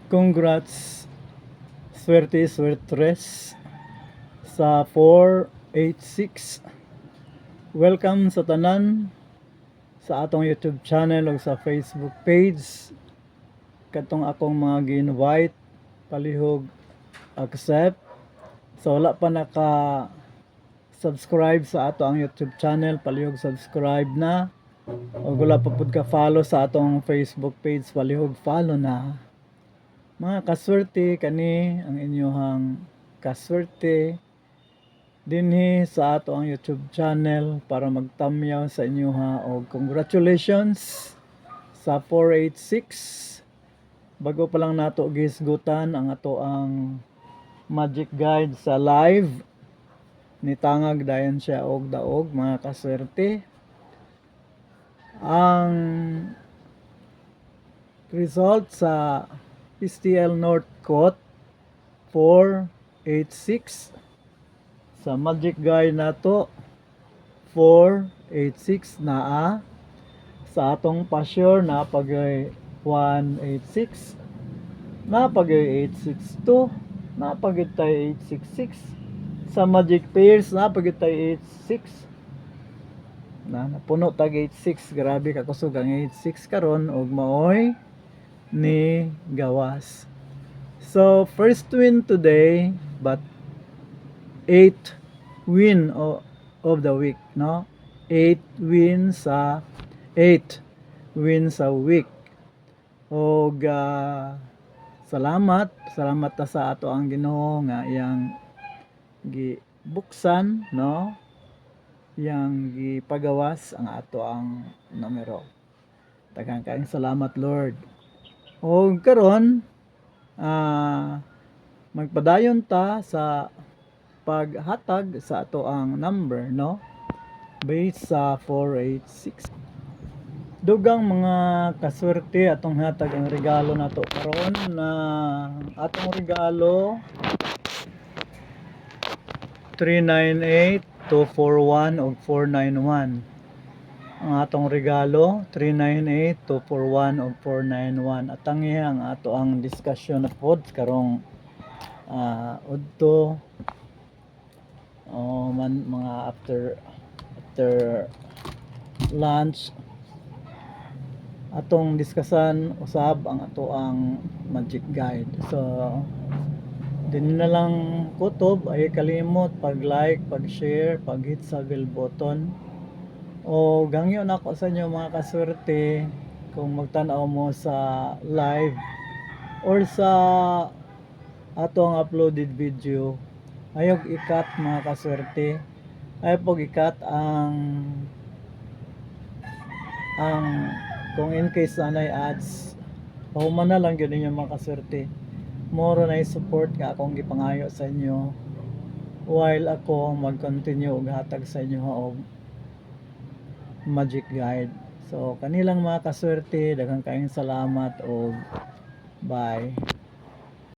Congrats, swerte swertres sa 486. Welcome sa tanan sa atong YouTube channel o sa Facebook page. Katong akong mga gi-invite, palihog accept. So wala pa naka subscribe sa ato ang YouTube channel, palihog subscribe na. O wala pa pud ka follow sa atong Facebook page, palihog follow na. Mga kaswerte kani ang inyong kaswerte dinhi sa ato ang YouTube channel para magtamyaw sa inyo og congratulations sa 486. Bago pa lang nato gisgutan ang ato ang magic guide sa live, nitangag dayon siya og daog mga kaswerte. Ang result sa STL Northcote 486 sa magic guide nato 486 naa sa atong pasyor na pagay 186 na pagay 862 na pagay 866 sa magic pairs na pagay 86 na napuno tag 86. Grabe ka kusog ang 86 karon og maoy ni gawas. So first win today but 8 win of the week, no? 8 win sa 8 win sa week. Og salamat ta sa ato ang Ginoo nga iyang gibuksan, no? Yang gipagawas ang ato ang numero. Daghang kaayong salamat, Lord. O karon magpadayon ta sa paghatag sa ato ang number, no? Based sa 486. Dugang mga kaswerte atong hatag ang regalo nato karon na atong regalo 398 241 o 491. Ang atong regalo 398 241 o 491. At ang ato ang discussion na pod karong udto mga after lunch atong diskusan usab ang ato ang magic guide. So din na lang kutob ay kalimot pag-like, pag-share, pag-hit sa bell button. O gangyo na ako sa inyo mga kaswerte kung magtanaw mo sa live or sa atong uploaded video. Ayog ikat mga kaswerte. Ayog ikat ang kung in case anay ads. Pahuman na lang yun yung mga kaswerte. Moro na support nga akong gipangayo sa inyo while ako mag-continue og hatag sa inyo og magic guide. So kanilang mga kaswerte, daghang kaayong salamat og bye.